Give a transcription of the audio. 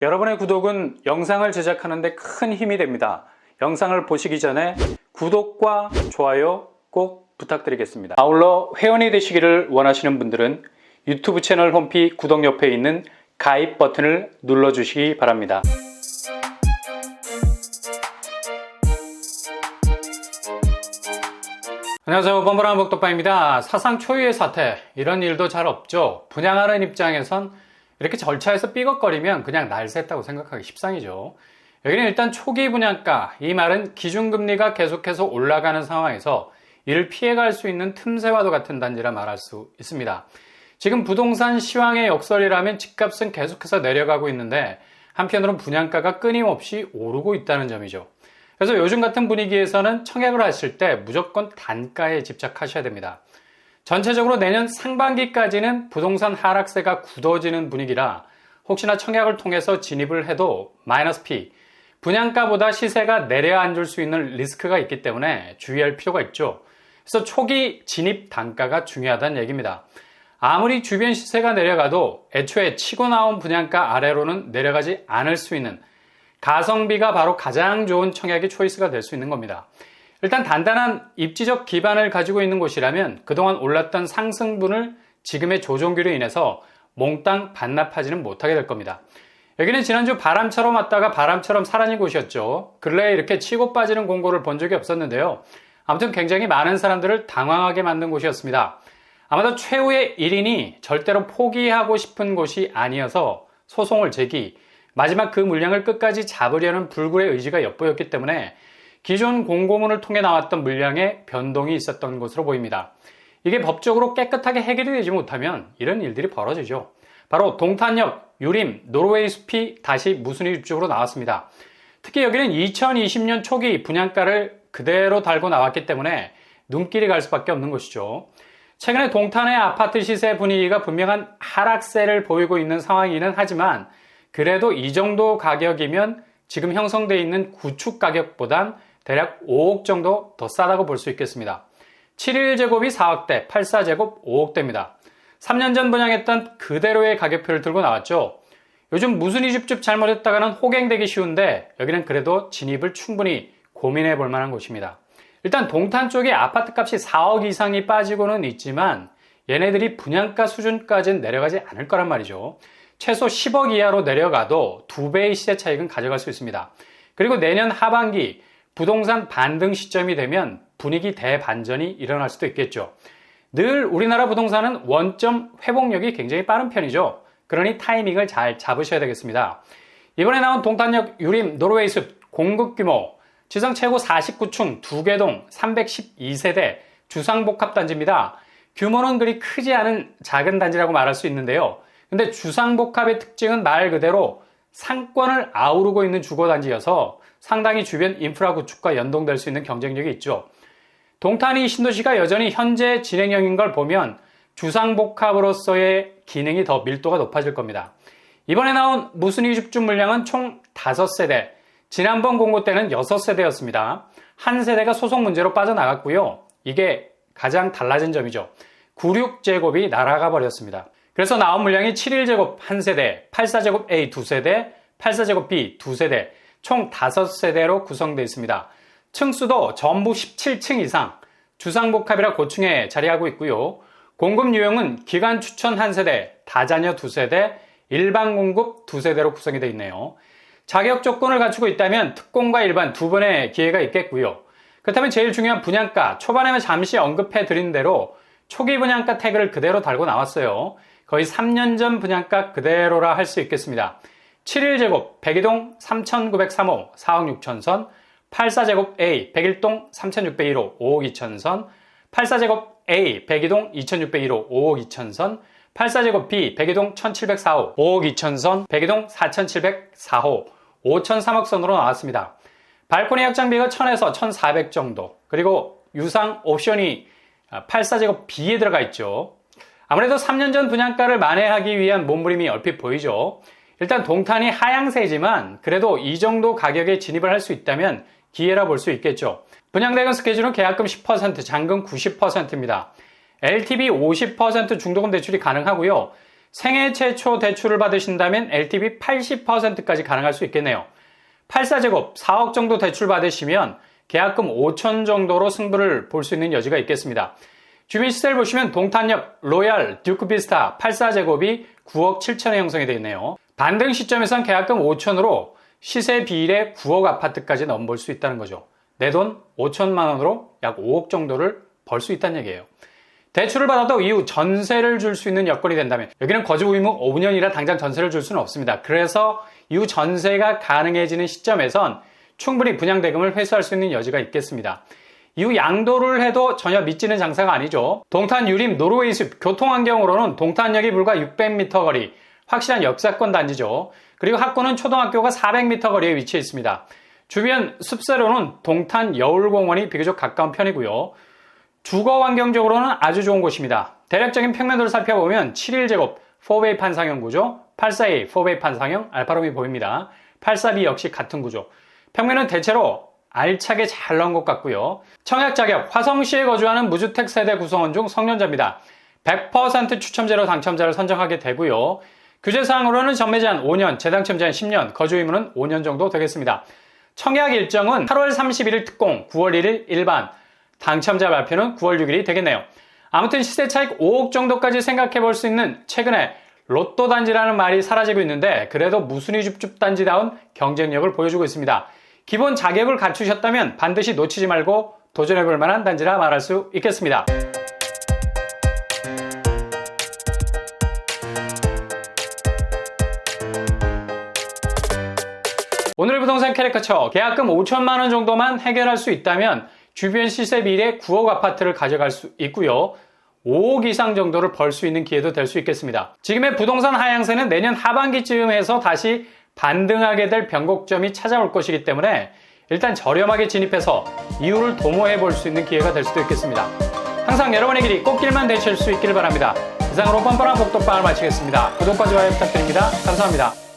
여러분의 구독은 영상을 제작하는 데 큰 힘이 됩니다. 영상을 보시기 전에 구독과 좋아요 꼭 부탁드리겠습니다. 아울러 회원이 되시기를 원하시는 분들은 유튜브 채널 홈피 구독 옆에 있는 가입 버튼을 눌러주시기 바랍니다. 안녕하세요. 뻔뻔한 복덕방입니다. 사상 초유의 사태, 이런 일도 잘 없죠. 분양하는 입장에선 이렇게 절차에서 삐걱거리면 그냥 날 샜다고 생각하기 십상이죠. 여기는 일단 초기 분양가, 이 말은 기준금리가 계속해서 올라가는 상황에서 이를 피해갈 수 있는 틈새와도 같은 단지라 말할 수 있습니다. 지금 부동산 시황의 역설이라면 집값은 계속해서 내려가고 있는데 한편으로는 분양가가 끊임없이 오르고 있다는 점이죠. 그래서 요즘 같은 분위기에서는 청약을 하실 때 무조건 단가에 집착하셔야 됩니다. 전체적으로 내년 상반기까지는 부동산 하락세가 굳어지는 분위기라 혹시나 청약을 통해서 진입을 해도 마이너스 P, 분양가보다 시세가 내려앉을 수 있는 리스크가 있기 때문에 주의할 필요가 있죠. 그래서 초기 진입 단가가 중요하다는 얘기입니다. 아무리 주변 시세가 내려가도 애초에 치고 나온 분양가 아래로는 내려가지 않을 수 있는 가성비가 바로 가장 좋은 청약의 초이스가 될 수 있는 겁니다. 일단 단단한 입지적 기반을 가지고 있는 곳이라면 그동안 올랐던 상승분을 지금의 조정기로 인해서 몽땅 반납하지는 못하게 될 겁니다. 여기는 지난주 바람처럼 왔다가 바람처럼 사라진 곳이었죠. 근래에 이렇게 치고 빠지는 공고를 본 적이 없었는데요. 아무튼 굉장히 많은 사람들을 당황하게 만든 곳이었습니다. 아마도 최후의 1인이 절대로 포기하고 싶은 곳이 아니어서 소송을 제기, 마지막 그 물량을 끝까지 잡으려는 불굴의 의지가 엿보였기 때문에 기존 공고문을 통해 나왔던 물량에 변동이 있었던 것으로 보입니다. 이게 법적으로 깨끗하게 해결이 되지 못하면 이런 일들이 벌어지죠. 바로 동탄역, 유림, 노르웨이 숲이 다시 무순위 입주로 나왔습니다. 특히 여기는 2020년 초기 분양가를 그대로 달고 나왔기 때문에 눈길이 갈 수밖에 없는 것이죠. 최근에 동탄의 아파트 시세 분위기가 분명한 하락세를 보이고 있는 상황이긴 하지만 그래도 이 정도 가격이면 지금 형성되어 있는 구축 가격보단 대략 5억 정도 더 싸다고 볼 수 있겠습니다. 71제곱이 4억대, 84제곱 5억대입니다. 3년 전 분양했던 그대로의 가격표를 들고 나왔죠. 요즘 무순위 집집 잘못했다가는 호갱되기 쉬운데 여기는 그래도 진입을 충분히 고민해 볼 만한 곳입니다. 일단 동탄 쪽에 아파트 값이 4억 이상이 빠지고는 있지만 얘네들이 분양가 수준까지는 내려가지 않을 거란 말이죠. 최소 10억 이하로 내려가도 2배의 시세 차익은 가져갈 수 있습니다. 그리고 내년 하반기 부동산 반등 시점이 되면 분위기 대반전이 일어날 수도 있겠죠. 늘 우리나라 부동산은 원점 회복력이 굉장히 빠른 편이죠. 그러니 타이밍을 잘 잡으셔야 되겠습니다. 이번에 나온 동탄역 유림 노르웨이 숲 공급 규모 지상 최고 49층 2개동 312세대 주상복합단지입니다. 규모는 그리 크지 않은 작은 단지라고 말할 수 있는데요. 근데 주상복합의 특징은 말 그대로 상권을 아우르고 있는 주거단지여서 상당히 주변 인프라 구축과 연동될 수 있는 경쟁력이 있죠. 동탄이 신도시가 여전히 현재 진행형인 걸 보면 주상복합으로서의 기능이 더 밀도가 높아질 겁니다. 이번에 나온 무순위 집중 물량은 총 5세대, 지난번 공고 때는 6세대였습니다. 한 세대가 소송 문제로 빠져나갔고요. 이게 가장 달라진 점이죠. 96제곱이 날아가 버렸습니다. 그래서 나온 물량이 71제곱 1세대, 84제곱 A 2세대, 84제곱 B 2세대, 총 5세대로 구성되어 있습니다. 층수도 전부 17층 이상, 주상복합이라 고층에 자리하고 있고요. 공급 유형은 기간 추천 1세대, 다자녀 2세대, 일반 공급 2세대로 구성이 되어 있네요. 자격 조건을 갖추고 있다면 특공과 일반 두 번의 기회가 있겠고요. 그렇다면 제일 중요한 분양가, 초반에 잠시 언급해 드린 대로 초기 분양가 태그를 그대로 달고 나왔어요. 거의 3년 전 분양가 그대로라 할 수 있겠습니다. 71제곱 102동 3,903호 4억 6천선, 84제곱 A 101동 3,601호 5억 2천선, 84제곱 A 102동 2,601호 5억 2천선, 84제곱 B 102동 1,704호 5억 2천선, 102동 4,704호 5천 3억 선으로 나왔습니다. 발코니 확장비가 1,000에서 1,400 정도, 그리고 유상 옵션이 84제곱 B에 들어가 있죠. 아무래도 3년 전 분양가를 만회하기 위한 몸부림이 얼핏 보이죠. 일단 동탄이 하향세지만 그래도 이 정도 가격에 진입을 할 수 있다면 기회라 볼 수 있겠죠. 분양대금 스케줄은 계약금 10%, 잔금 90%입니다. LTV 50% 중도금 대출이 가능하고요. 생애 최초 대출을 받으신다면 LTV 80%까지 가능할 수 있겠네요. 84제곱 4억 정도 대출 받으시면 계약금 5천 정도로 승부를 볼 수 있는 여지가 있겠습니다. 주변 시세를 보시면 동탄역 로얄 듀크비스타 84제곱이 9억 7천에 형성이 되어 있네요. 반등 시점에선 계약금 5천으로 시세 비율의 9억 아파트까지 넘볼 수 있다는 거죠. 내 돈 5천만 원으로 약 5억 정도를 벌 수 있다는 얘기예요. 대출을 받아도 이후 전세를 줄 수 있는 여건이 된다면, 여기는 거주 의무 5년이라 당장 전세를 줄 수는 없습니다. 그래서 이후 전세가 가능해지는 시점에선 충분히 분양대금을 회수할 수 있는 여지가 있겠습니다. 이후 양도를 해도 전혀 미치는 장사가 아니죠. 동탄 유림 노르웨이 숲, 교통환경으로는 동탄역이 불과 600m 거리, 확실한 역사권 단지죠. 그리고 학군은 초등학교가 400m 거리에 위치해 있습니다. 주변 숲세로는 동탄 여울공원이 비교적 가까운 편이고요. 주거 환경적으로는 아주 좋은 곳입니다. 대략적인 평면도를 살펴보면 71제곱 4베이 판상형 구조, 84A 4베이 판상형 알파룸이 보입니다. 84B 역시 같은 구조. 평면은 대체로 알차게 잘 나온 것 같고요. 청약 자격, 화성시에 거주하는 무주택 세대 구성원 중 성년자입니다. 100% 추첨제로 당첨자를 선정하게 되고요. 규제사항으로는 전매 제한 5년, 재당첨 제한 10년, 거주 의무는 5년 정도 되겠습니다. 청약 일정은 8월 31일 특공, 9월 1일 일반, 당첨자 발표는 9월 6일이 되겠네요. 아무튼 시세 차익 5억 정도까지 생각해 볼 수 있는 최근에 로또 단지라는 말이 사라지고 있는데, 그래도 무순위 줍줍 단지다운 경쟁력을 보여주고 있습니다. 기본 자격을 갖추셨다면 반드시 놓치지 말고 도전해 볼 만한 단지라 말할 수 있겠습니다. 오늘의 부동산 캐리커처, 계약금 5천만 원 정도만 해결할 수 있다면 주변 시세 비례 9억 아파트를 가져갈 수 있고요. 5억 이상 정도를 벌 수 있는 기회도 될 수 있겠습니다. 지금의 부동산 하향세는 내년 하반기쯤 해서 다시 반등하게 될 변곡점이 찾아올 것이기 때문에 일단 저렴하게 진입해서 이유를 도모해 볼 수 있는 기회가 될 수도 있겠습니다. 항상 여러분의 길이 꽃길만 되실 수 있기를 바랍니다. 이상으로 뻔뻔한 복덕방을 마치겠습니다. 구독과 좋아요 부탁드립니다. 감사합니다.